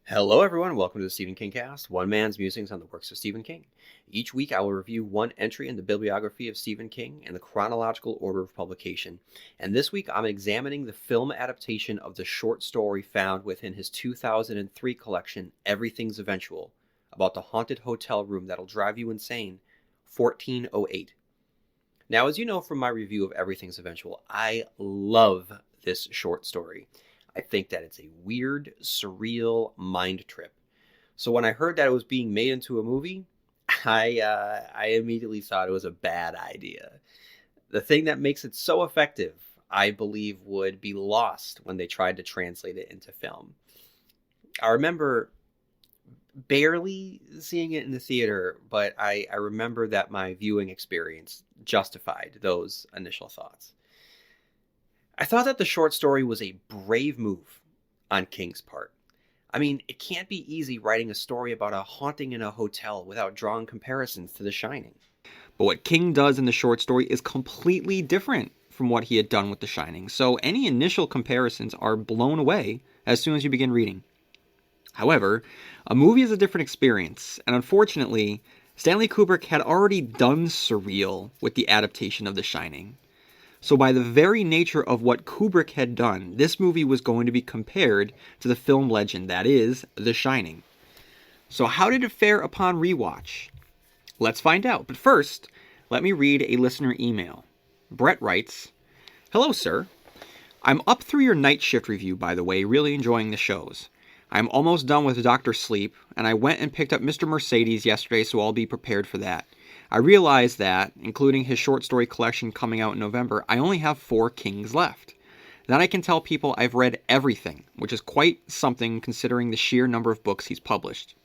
Hello, everyone. Welcome to the Stephen Kingcast, one man's musings on the works of Stephen King. Each week, I will review one entry in the bibliography of Stephen King in the chronological order of publication. And this week, I'm examining the film adaptation of the short story found within his 2003 collection, Everything's Eventual, about the haunted hotel room that'll drive you insane, 1408. Now, as you know from my review of Everything's Eventual, I love this short story. I think that it's a weird, surreal mind trip. So when I heard that it was being made into a movie, I immediately thought it was a bad idea. The thing that makes it so effective, I believe, would be lost when they tried to translate it into film. I remember barely seeing it in the theater, but I remember that my viewing experience justified those initial thoughts. I thought that the short story was a brave move on King's part. I mean, it can't be easy writing a story about a haunting in a hotel without drawing comparisons to The Shining. But what King does in the short story is completely different from what he had done with The Shining, so any initial comparisons are blown away as soon as you begin reading. However, a movie is a different experience, and unfortunately, Stanley Kubrick had already done surreal with the adaptation of The Shining. So by the very nature of what Kubrick had done, this movie was going to be compared to the film legend that is The Shining. So how did it fare upon rewatch? Let's find out. But first, let me read a listener email. Brett writes, "Hello, sir. I'm up through your night shift review, by the way, really enjoying the shows. I'm almost done with Dr. Sleep, and I went and picked up Mr. Mercedes yesterday, so I'll be prepared for that. I realize that, including his short story collection coming out in November, I only have 4 Kings left. Then I can tell people I've read everything, which is quite something considering the sheer number of books he's published.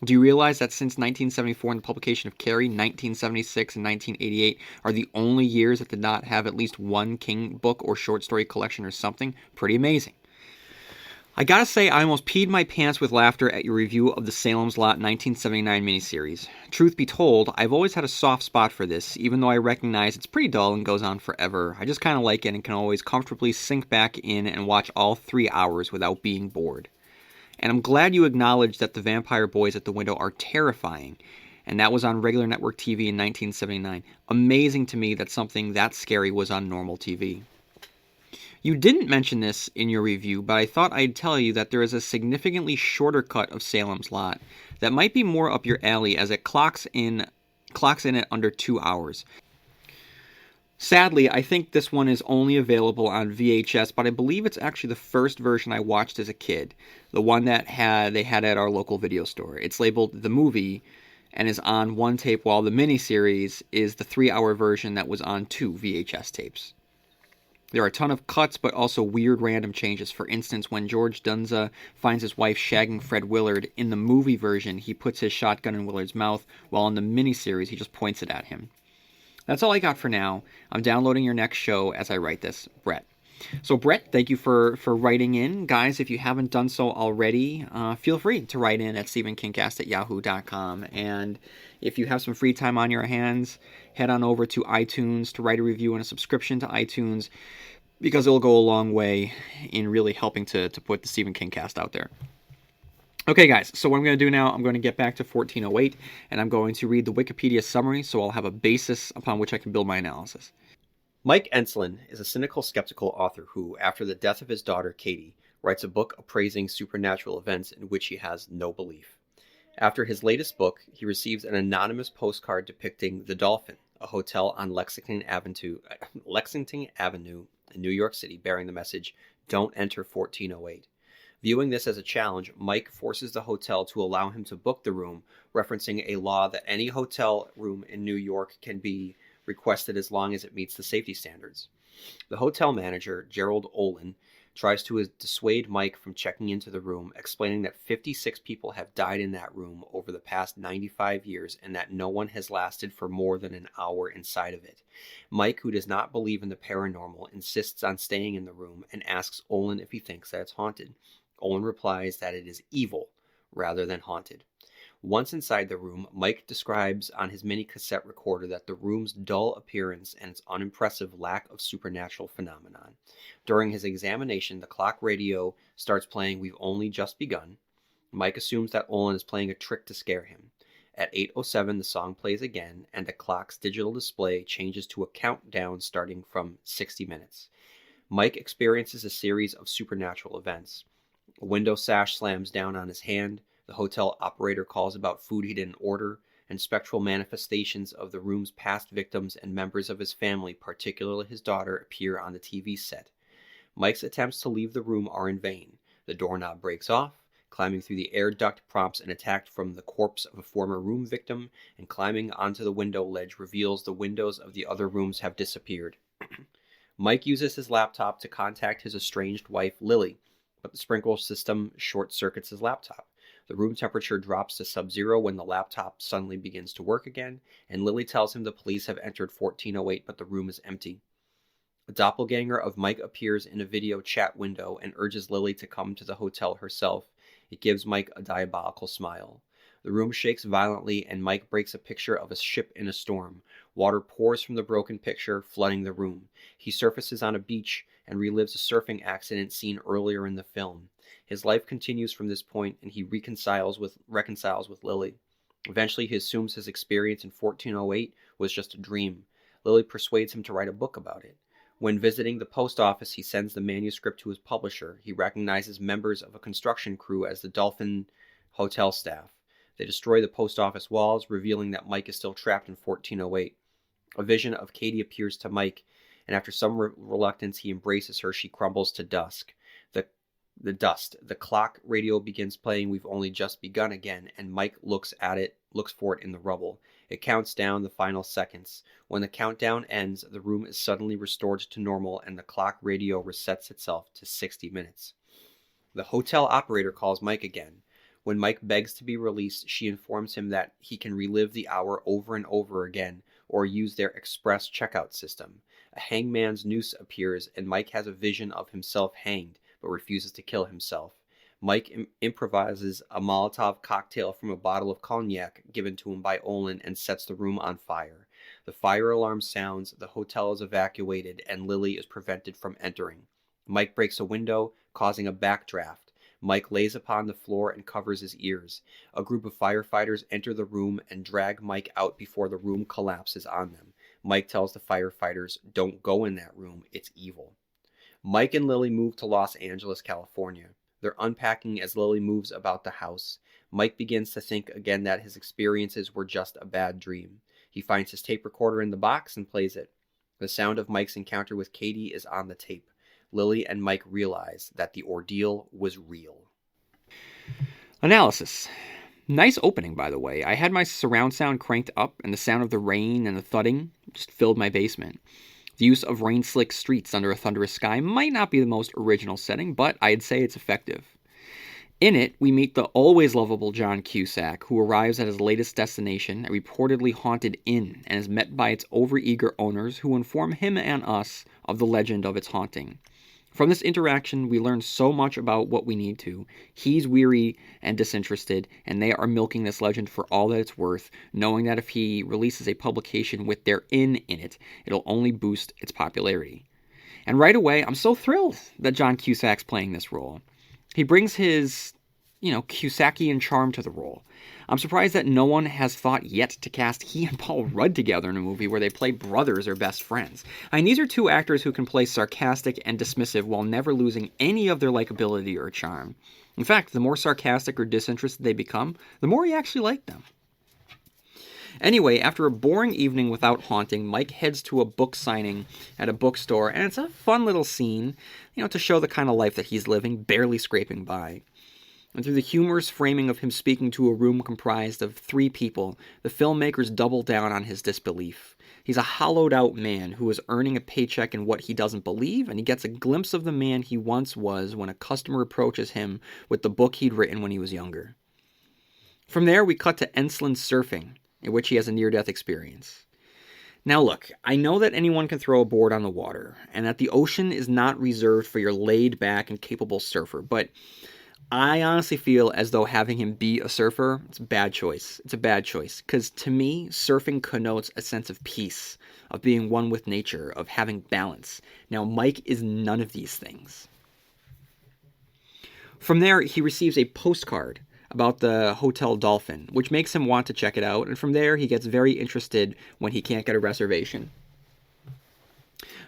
Do you realize that since 1974 and the publication of Carrie, 1976 and 1988 are the only years that did not have at least one King book or short story collection or something? Pretty amazing. I gotta say, I almost peed my pants with laughter at your review of the Salem's Lot 1979 miniseries. Truth be told, I've always had a soft spot for this, even though I recognize it's pretty dull and goes on forever. I just kind of like it and can always comfortably sink back in and watch all 3 hours without being bored. And I'm glad you acknowledged that the vampire boys at the window are terrifying, and that was on regular network TV in 1979. Amazing to me that something that scary was on normal TV. You didn't mention this in your review, but I thought I'd tell you that there is a significantly shorter cut of Salem's Lot that might be more up your alley as it clocks in at under 2 hours. Sadly, I think this one is only available on VHS, but I believe it's actually the first version I watched as a kid, the one that they had at our local video store. It's labeled The Movie and is on one tape, while the miniseries is the 3-hour version that was on 2 VHS tapes. There are a ton of cuts, but also weird random changes. For instance, when George Dunza finds his wife shagging Fred Willard, in the movie version, he puts his shotgun in Willard's mouth, while in the miniseries, he just points it at him. That's all I got for now. I'm downloading your next show as I write this. Brett. So, Brett, thank you for writing in. Guys, if you haven't done so already, feel free to write in at stephenkingcast@yahoo.com. And if you have some free time on your hands, head on over to iTunes to write a review and a subscription to iTunes, because it'll go a long way in really helping to put the Stephen King cast out there. Okay, guys, so what I'm going to do now, I'm going to get back to 1408, and I'm going to read the Wikipedia summary, so I'll have a basis upon which I can build my analysis. Mike Enslin is a cynical, skeptical author who, after the death of his daughter, Katie, writes a book appraising supernatural events in which he has no belief. After his latest book, he receives an anonymous postcard depicting The Dolphin, a hotel on Lexington Avenue in New York City, bearing the message, "Don't enter 1408. Viewing this as a challenge, Mike forces the hotel to allow him to book the room, referencing a law that any hotel room in New York can be requested as long as it meets the safety standards. The hotel manager, Gerald Olin, tries to dissuade Mike from checking into the room, explaining that 56 people have died in that room over the past 95 years and that no one has lasted for more than an hour inside of it. Mike, who does not believe in the paranormal, insists on staying in the room and asks Olin if he thinks that it's haunted. Olin replies that it is evil rather than haunted. Once inside the room, Mike describes on his mini cassette recorder that the room's dull appearance and its unimpressive lack of supernatural phenomenon. During his examination, the clock radio starts playing "We've Only Just Begun." Mike assumes that Olin is playing a trick to scare him. At 8:07, the song plays again, and the clock's digital display changes to a countdown starting from 60 minutes. Mike experiences a series of supernatural events. A window sash slams down on his hand, the hotel operator calls about food he didn't order, and spectral manifestations of the room's past victims and members of his family, particularly his daughter, appear on the TV set. Mike's attempts to leave the room are in vain. The doorknob breaks off, climbing through the air duct prompts an attack from the corpse of a former room victim, and climbing onto the window ledge reveals the windows of the other rooms have disappeared. Mike uses his laptop to contact his estranged wife, Lily, but the sprinkler system short-circuits his laptop. The room temperature drops to sub-zero when the laptop suddenly begins to work again, and Lily tells him the police have entered 1408, but the room is empty. A doppelganger of Mike appears in a video chat window and urges Lily to come to the hotel herself. It gives Mike a diabolical smile. The room shakes violently, and Mike breaks a picture of a ship in a storm. Water pours from the broken picture, flooding the room. He surfaces on a beach and relives a surfing accident seen earlier in the film. His life continues from this point, and he reconciles with Lily. Eventually, he assumes his experience in 1408 was just a dream. Lily persuades him to write a book about it. When visiting the post office, he sends the manuscript to his publisher. He recognizes members of a construction crew as the Dolphin Hotel staff. They destroy the post office walls, revealing that Mike is still trapped in 1408. A vision of Katie appears to Mike, and after some reluctance, he embraces her. She crumbles to dust. The clock radio begins playing "We've Only Just Begun" again, and Mike looks for it in the rubble. It counts down the final seconds. When the countdown ends, the room is suddenly restored to normal, and the clock radio resets itself to 60 minutes. The hotel operator calls Mike again. When Mike begs to be released, she informs him that he can relive the hour over and over again, or use their express checkout system. A hangman's noose appears, and Mike has a vision of himself hanged, but refuses to kill himself. Mike improvises a Molotov cocktail from a bottle of cognac given to him by Olin and sets the room on fire. The fire alarm sounds, the hotel is evacuated, and Lily is prevented from entering. Mike breaks a window, causing a backdraft. Mike lays upon the floor and covers his ears. A group of firefighters enter the room and drag Mike out before the room collapses on them. Mike tells the firefighters, "Don't go in that room, it's evil." Mike and Lily move to Los Angeles, California. They're unpacking as Lily moves about the house. Mike begins to think again that his experiences were just a bad dream. He finds his tape recorder in the box and plays it. The sound of Mike's encounter with Katie is on the tape. Lily and Mike realize that the ordeal was real. Analysis. Nice opening, by the way. I had my surround sound cranked up, and the sound of the rain and the thudding just filled my basement. The use of rain-slick streets under a thunderous sky might not be the most original setting, but I'd say it's effective. In it, we meet the always lovable John Cusak, who arrives at his latest destination, a reportedly haunted inn, and is met by its overeager owners who inform him and us of the legend of its haunting. From this interaction, we learn so much about what we need to. He's weary and disinterested, and they are milking this legend for all that it's worth, knowing that if he releases a publication with their inn in it, it'll only boost its popularity. And right away, I'm so thrilled that John Cusak's playing this role. He brings his, Cusakian charm to the role. I'm surprised that no one has thought yet to cast he and Paul Rudd together in a movie where they play brothers or best friends. I mean, these are two actors who can play sarcastic and dismissive while never losing any of their likability or charm. In fact, the more sarcastic or disinterested they become, the more you actually like them. Anyway, after a boring evening without haunting, Mike heads to a book signing at a bookstore, and it's a fun little scene, to show the kind of life that he's living, barely scraping by. And through the humorous framing of him speaking to a room comprised of 3 people, the filmmakers double down on his disbelief. He's a hollowed-out man who is earning a paycheck in what he doesn't believe, and he gets a glimpse of the man he once was when a customer approaches him with the book he'd written when he was younger. From there, we cut to Ensland surfing, in which he has a near-death experience. Now look, I know that anyone can throw a board on the water, and that the ocean is not reserved for your laid-back and capable surfer, but I honestly feel as though having him be a surfer, it's a bad choice. It's a bad choice, because to me, surfing connotes a sense of peace, of being one with nature, of having balance. Now, Mike is none of these things. From there, he receives a postcard about the Hotel Dolphin, which makes him want to check it out, and from there he gets very interested when he can't get a reservation.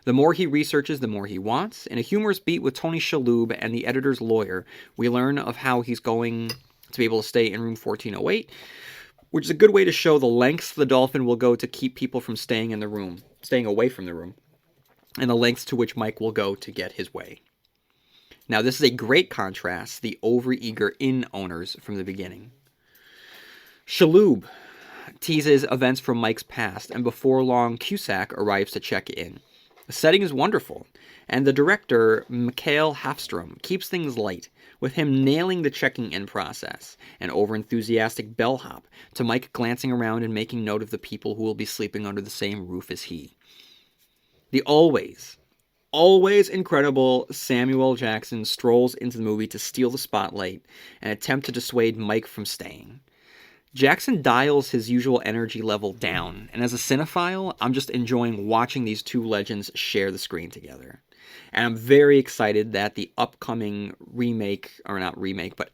The more he researches, the more he wants. In a humorous beat with Tony Shalhoub and the editor's lawyer, we learn of how he's going to be able to stay in room 1408, which is a good way to show the lengths the Dolphin will go to keep people from staying away from the room, and the lengths to which Mike will go to get his way. Now, this is a great contrast to the overeager inn owners from the beginning. Shalhoub teases events from Mike's past, and before long, Cusak arrives to check in. The setting is wonderful, and the director, Mikhail Hafstrom, keeps things light, with him nailing the checking in process, an over-enthusiastic bellhop, to Mike glancing around and making note of the people who will be sleeping under the same roof as he. The always incredible Samuel Jackson strolls into the movie to steal the spotlight and attempt to dissuade Mike from staying. Jackson dials his usual energy level down, and as a cinephile, I'm just enjoying watching these two legends share the screen together. And I'm very excited that the upcoming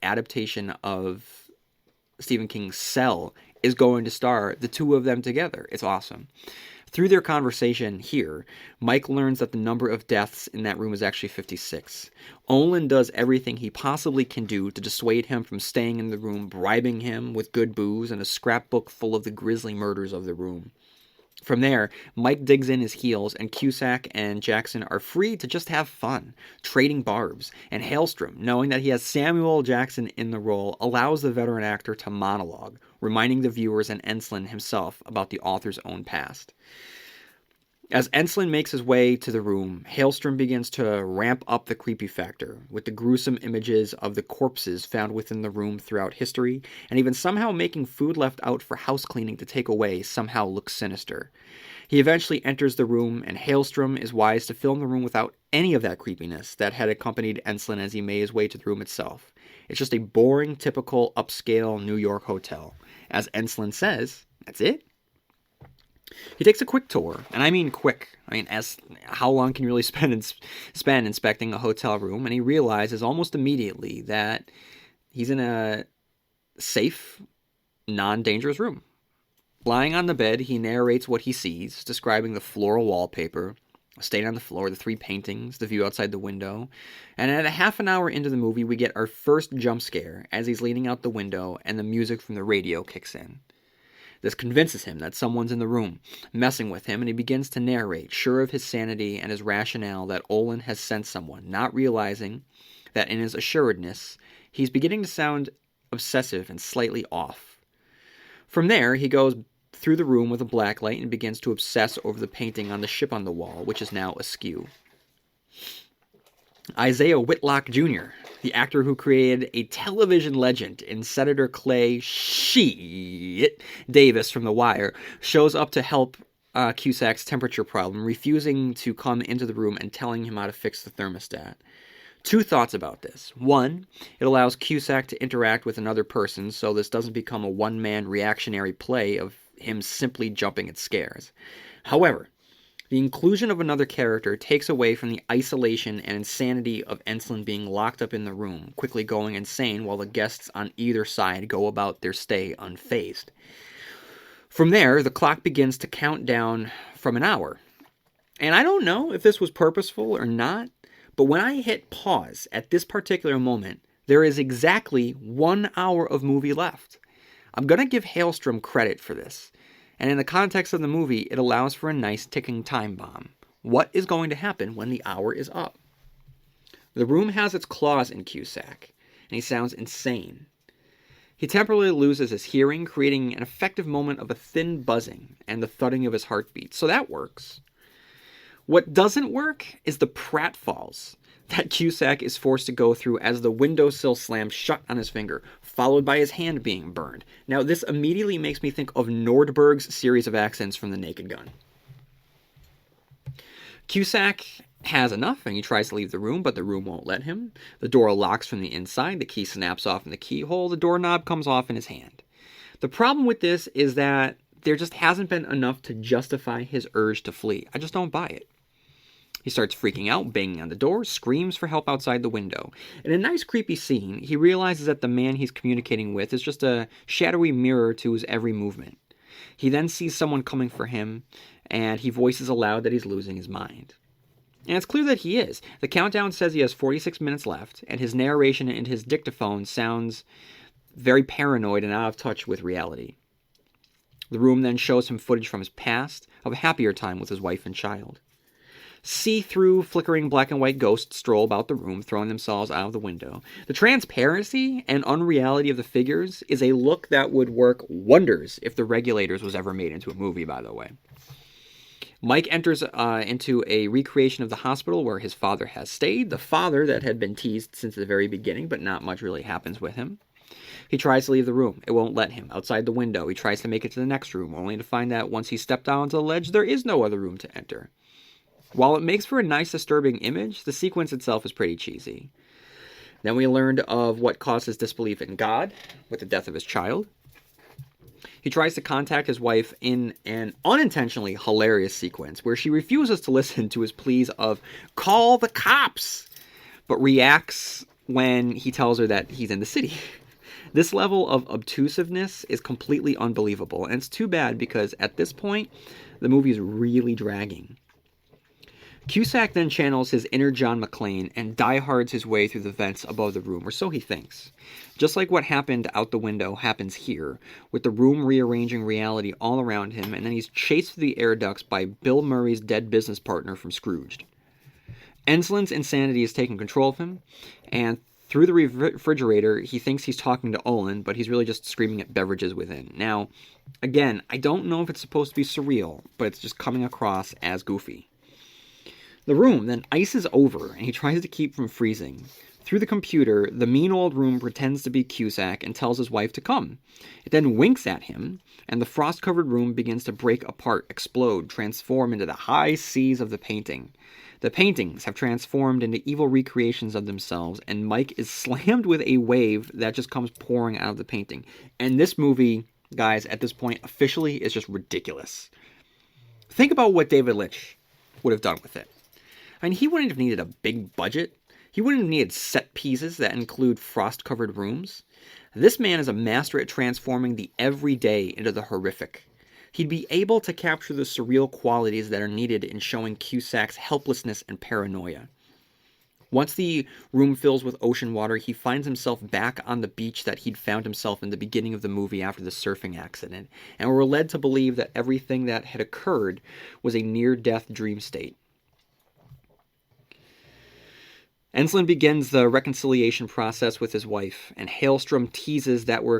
adaptation of Stephen King's Cell is going to star the two of them together. It's awesome. Through their conversation here, Mike learns that the number of deaths in that room is actually 56. Olin does everything he possibly can do to dissuade him from staying in the room, bribing him with good booze and a scrapbook full of the grisly murders of the room. From there, Mike digs in his heels, and Cusak and Jackson are free to just have fun, trading barbs, and Hafstrom, knowing that he has Samuel Jackson in the role, allows the veteran actor to monologue, reminding the viewers and Enslin himself about the author's own past. As Enslin makes his way to the room, Hafstrom begins to ramp up the creepy factor, with the gruesome images of the corpses found within the room throughout history, and even somehow making food left out for house cleaning to take away somehow looks sinister. He eventually enters the room, and Hafstrom is wise to film the room without any of that creepiness that had accompanied Enslin as he made his way to the room itself. It's just a boring, typical, upscale New York hotel. As Enslin says, that's it. He takes a quick tour, and I mean quick. As how long can you really spend inspecting a hotel room? And he realizes almost immediately that he's in a safe, non-dangerous room. Lying on the bed, he narrates what he sees, describing the floral wallpaper, a stain on the floor, the three paintings, the view outside the window. And at a half an hour into the movie, we get our first jump scare as he's leaning out the window and the music from the radio kicks in. This convinces him that someone's in the room, messing with him, and he begins to narrate, sure of his sanity and his rationale that Olin has sent someone, not realizing that in his assuredness, he's beginning to sound obsessive and slightly off. From there, he goes through the room with a blacklight and begins to obsess over the painting on the ship on the wall, which is now askew. Isaiah Whitlock Jr., the actor who created a television legend in Senator Clay Davis from The Wire, shows up to help Cusak's temperature problem, refusing to come into the room and telling him how to fix the thermostat. Two thoughts about this. One, it allows Cusak to interact with another person, so this doesn't become a one-man reactionary play of him simply jumping at scares. However, the inclusion of another character takes away from the isolation and insanity of Enslin being locked up in the room, quickly going insane while the guests on either side go about their stay unfazed. From there, the clock begins to count down from an hour. And I don't know if this was purposeful or not, but when I hit pause at this particular moment, there is exactly 1 hour of movie left. I'm going to give Hafstrom credit for this. And in the context of the movie, it allows for a nice ticking time bomb. What is going to happen when the hour is up? The room has its claws in Cusak, and he sounds insane. He temporarily loses his hearing, creating an effective moment of a thin buzzing and the thudding of his heartbeat. So that works. What doesn't work is the pratfalls that Cusak is forced to go through as the windowsill slams shut on his finger, followed by his hand being burned. Now, this immediately makes me think of Nordberg's series of accents from The Naked Gun. Cusak has enough, and he tries to leave the room, but the room won't let him. The door locks from the inside, the key snaps off in the keyhole, the doorknob comes off in his hand. The problem with this is that there just hasn't been enough to justify his urge to flee. I just don't buy it. He starts freaking out, banging on the door, screams for help outside the window. In a nice creepy scene, he realizes that the man he's communicating with is just a shadowy mirror to his every movement. He then sees someone coming for him, and he voices aloud that he's losing his mind. And it's clear that he is. The countdown says he has 46 minutes left, and his narration in his dictaphone sounds very paranoid and out of touch with reality. The room then shows him footage from his past of a happier time with his wife and child. See-through, flickering black and white ghosts stroll about the room, throwing themselves out of the window. The transparency and unreality of the figures is a look that would work wonders if The Regulators was ever made into a movie, by the way. Mike enters into a recreation of the hospital where his father has stayed, the father that had been teased since the very beginning, but not much really happens with him. He tries to leave the room. It won't let him. Outside the window, he tries to make it to the next room, only to find that once he stepped down onto the ledge, there is no other room to enter. While it makes for a nice, disturbing image, the sequence itself is pretty cheesy. Then we learned of what caused his disbelief in God with the death of his child. He tries to contact his wife in an unintentionally hilarious sequence where she refuses to listen to his pleas of, "Call the cops!" but reacts when he tells her that he's in the city. This level of obtusiveness is completely unbelievable, and it's too bad because at this point, the movie is really dragging. Cusak then channels his inner John McClane and diehards his way through the vents above the room, or so he thinks. Just like what happened out the window happens here, with the room rearranging reality all around him, and then he's chased through the air ducts by Bill Murray's dead business partner from Scrooged. Enslin's insanity has taken control of him, and through the refrigerator, he thinks he's talking to Olin, but he's really just screaming at beverages within. Now, again, I don't know if it's supposed to be surreal, but it's just coming across as goofy. The room then ices over, and he tries to keep from freezing. Through the computer, the mean old room pretends to be Cusak and tells his wife to come. It then winks at him, and the frost-covered room begins to break apart, explode, transform into the high seas of the painting. The paintings have transformed into evil recreations of themselves, and Mike is slammed with a wave that just comes pouring out of the painting. And this movie, guys, at this point, officially is just ridiculous. Think about what David Lynch would have done with it. I mean, he wouldn't have needed a big budget. He wouldn't have needed set pieces that include frost-covered rooms. This man is a master at transforming the everyday into the horrific. He'd be able to capture the surreal qualities that are needed in showing Cusak's helplessness and paranoia. Once the room fills with ocean water, he finds himself back on the beach that he'd found himself in the beginning of the movie after the surfing accident, and we're led to believe that everything that had occurred was a near-death dream state. Enslin begins the reconciliation process with his wife, and Hafstrom teases that what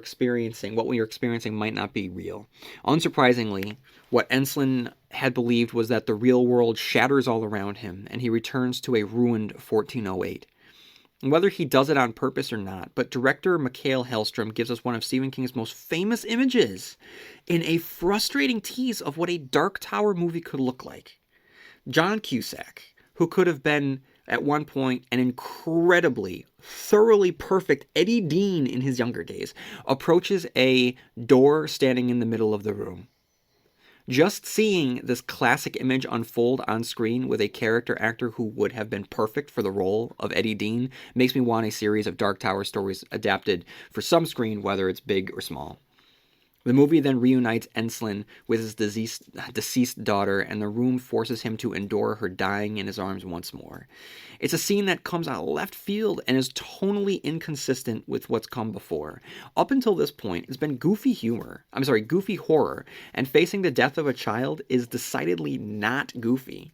we are experiencing might not be real. Unsurprisingly, what Enslin had believed was that the real world shatters all around him, and he returns to a ruined 1408. And whether he does it on purpose or not, but director Mikhail Hafstrom gives us one of Stephen King's most famous images in a frustrating tease of what a Dark Tower movie could look like. John Cusak, who could have been at one point an incredibly, thoroughly perfect Eddie Dean in his younger days, approaches a door standing in the middle of the room. Just seeing this classic image unfold on screen with a character actor who would have been perfect for the role of Eddie Dean makes me want a series of Dark Tower stories adapted for some screen, whether it's big or small. The movie then reunites Enslin with his deceased daughter, and the room forces him to endure her dying in his arms once more. It's a scene that comes out of left field and is tonally inconsistent with what's come before. Up until this point, it's been goofy horror, and facing the death of a child is decidedly not goofy.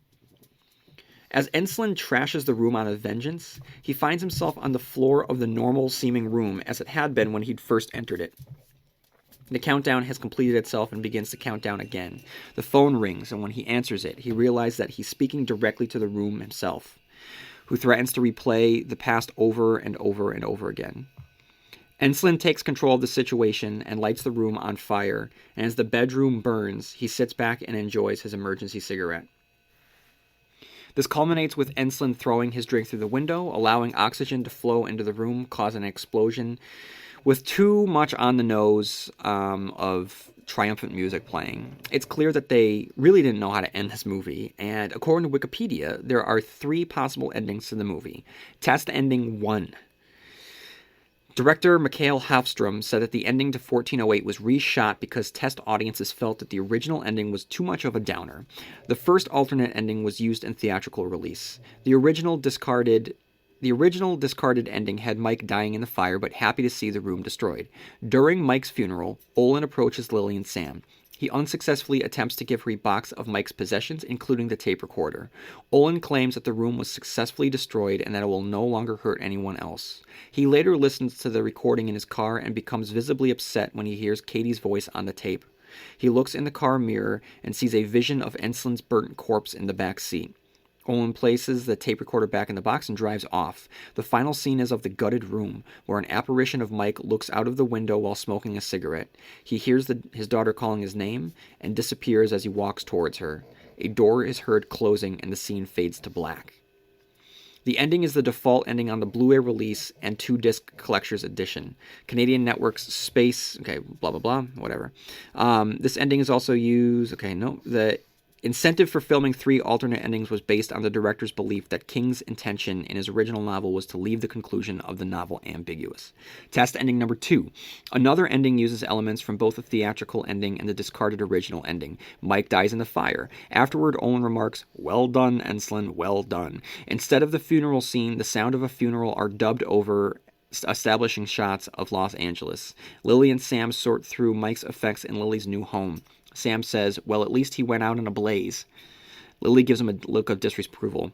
As Enslin trashes the room out of vengeance, he finds himself on the floor of the normal-seeming room as it had been when he'd first entered it. The countdown has completed itself and begins to count down again. The phone rings, and when he answers it, he realizes that he's speaking directly to the room himself, who threatens to replay the past over and over and over again. Enslin takes control of the situation and lights the room on fire, and as the bedroom burns, he sits back and enjoys his emergency cigarette. This culminates with Enslin throwing his drink through the window, allowing oxygen to flow into the room, causing an explosion, With too much on the nose of triumphant music playing, it's clear that they really didn't know how to end this movie. And according to Wikipedia, there are 3 possible endings to the movie. Test ending 1. Director Mikhail Hafstrom said that the ending to 1408 was reshot because test audiences felt that the original ending was too much of a downer. The first alternate ending was used in theatrical release. The original discarded ending had Mike dying in the fire, but happy to see the room destroyed. During Mike's funeral, Olin approaches Lily and Sam. He unsuccessfully attempts to give her a box of Mike's possessions, including the tape recorder. Olin claims that the room was successfully destroyed and that it will no longer hurt anyone else. He later listens to the recording in his car and becomes visibly upset when he hears Katie's voice on the tape. He looks in the car mirror and sees a vision of Enslin's burnt corpse in the back seat. Olin places the tape recorder back in the box and drives off. The final scene is of the gutted room, where an apparition of Mike looks out of the window while smoking a cigarette. He hears his daughter calling his name and disappears as he walks towards her. A door is heard closing and the scene fades to black. The ending is the default ending on the Blu-ray release and 2-disc collector's edition. Canadian Network's Space, okay, blah, blah, blah, whatever. This ending is also used, the incentive for filming 3 alternate endings was based on the director's belief that King's intention in his original novel was to leave the conclusion of the novel ambiguous. Test ending number 2. Another ending uses elements from both the theatrical ending and the discarded original ending. Mike dies in the fire. Afterward, Olin remarks, "Well done, Enslin, well done." Instead of the funeral scene, the sound of a funeral are dubbed over, establishing shots of Los Angeles. Lily and Sam sort through Mike's effects in Lily's new home. Sam says, "Well, at least he went out in a blaze." Lily gives him a look of disapproval.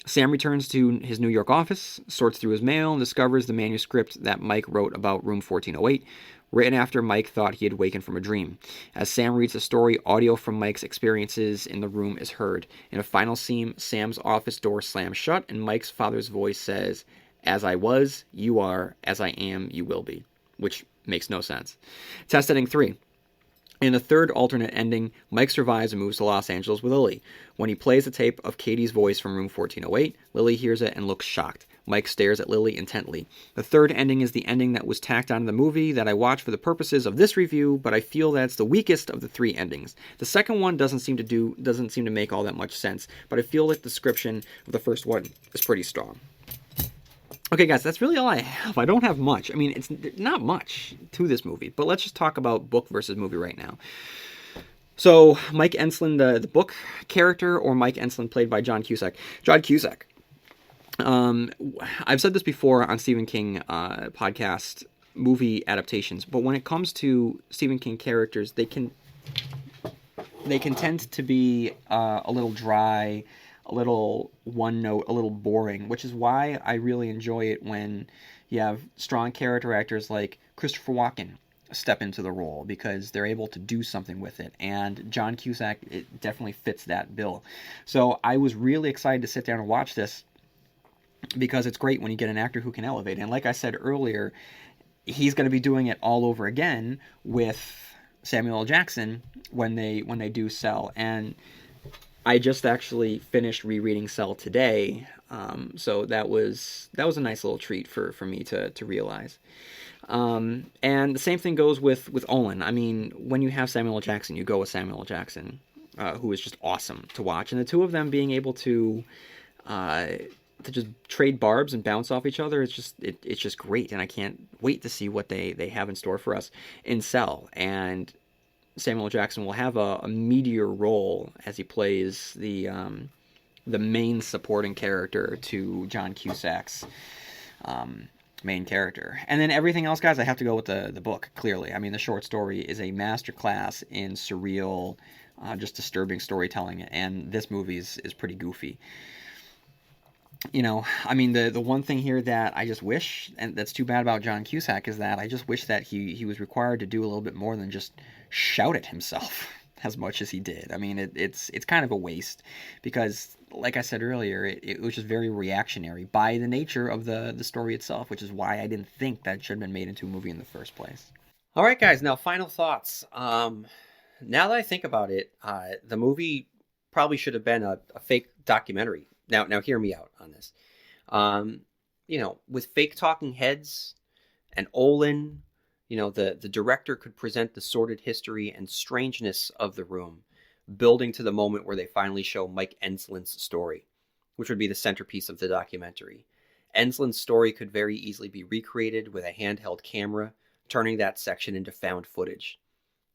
Sam returns to his New York office, sorts through his mail, and discovers the manuscript that Mike wrote about room 1408, written after Mike thought he had wakened from a dream. As Sam reads the story, audio from Mike's experiences in the room is heard. In a final scene, Sam's office door slams shut, and Mike's father's voice says, "As I was, you are. As I am, you will be," which makes no sense. Test ending 3. In the third alternate ending, Mike survives and moves to Los Angeles with Lily. When he plays the tape of Katie's voice from room 1408, Lily hears it and looks shocked. Mike stares at Lily intently. The third ending is the ending that was tacked on the movie that I watched for the purposes of this review, but I feel that's the weakest of the 3 endings. The second one doesn't seem to make all that much sense, but I feel like the description of the first one is pretty strong. Okay, guys, that's really all I have. I don't have much. I mean, it's not much to this movie, but let's just talk about book versus movie right now. So, Mike Enslin, the book character, or Mike Enslin played by John Cusak? John Cusak. I've said this before on Stephen King podcast movie adaptations, but when it comes to Stephen King characters, they can tend to be a little dry, a little one note, a little boring, which is why I really enjoy it when you have strong character actors like Christopher Walken step into the role, because they're able to do something with it. And John Cusak, it definitely fits that bill. So I was really excited to sit down and watch this, because it's great when you get an actor who can elevate. And like I said earlier, he's going to be doing it all over again with Samuel L. Jackson when they do Cell. And I just actually finished rereading Cell today, so that was a nice little treat for me to realize. And the same thing goes with Olin. I mean, when you have Samuel L. Jackson, you go with Samuel L. Jackson, who is just awesome to watch. And the two of them being able to just trade barbs and bounce off each other, it's just great. And I can't wait to see what they have in store for us in Cell. And Samuel L. Jackson will have a meteor role as he plays the main supporting character to John Cusak's main character. And then everything else, guys, I have to go with the book, clearly. I mean, the short story is a masterclass in surreal, just disturbing storytelling, and this movie is pretty goofy. You know, I mean, the one thing here that I just wish, and that's too bad about John Cusak, is that I just wish that he was required to do a little bit more than just shout at himself as much as he did. I mean, it's kind of a waste, because, like I said earlier, it was just very reactionary by the nature of the story itself, which is why I didn't think that should have been made into a movie in the first place. All right, guys, now final thoughts. Now that I think about it, the movie probably should have been a fake documentary. Now hear me out on this. You know, with fake talking heads and Olin The director could present the sordid history and strangeness of the room, building to the moment where they finally show Mike Enslin's story, which would be the centerpiece of the documentary. Enslin's story could very easily be recreated with a handheld camera, turning that section into found footage.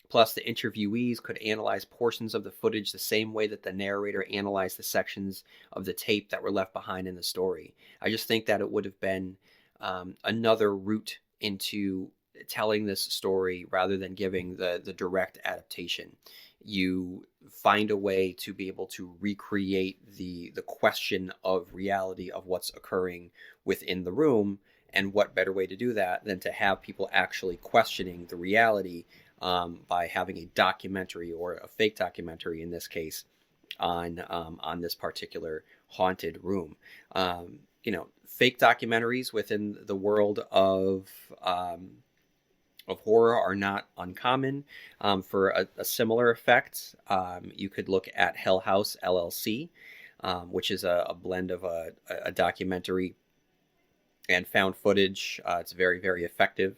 Plus, the interviewees could analyze portions of the footage the same way that the narrator analyzed the sections of the tape that were left behind in the story. I just think that it would have been another route into telling this story rather than giving the direct adaptation. You find a way to be able to recreate the question of reality of what's occurring within the room, and what better way to do that than to have people actually questioning the reality by having a documentary, or a fake documentary in this case, on this particular haunted room. Fake documentaries within the world of horror are not uncommon. For a similar effect, you could look at Hell House LLC, which is a blend of a documentary and found footage. It's very, very effective.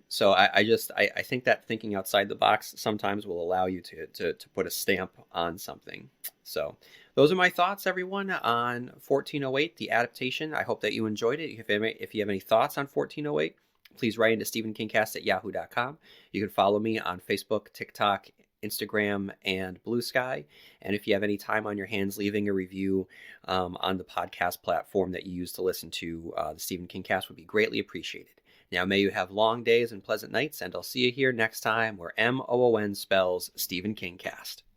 So I think that thinking outside the box sometimes will allow you to put a stamp on something. So those are my thoughts, everyone, on 1408, the adaptation. I hope that you enjoyed it. If you have any thoughts on 1408, please write into stephenkingcast@yahoo.com. You can follow me on Facebook, TikTok, Instagram, and Blue Sky. And if you have any time on your hands, leaving a review on the podcast platform that you use to listen to the Stephen Kingcast would be greatly appreciated. Now, may you have long days and pleasant nights, and I'll see you here next time where MOON spells Stephen Kingcast.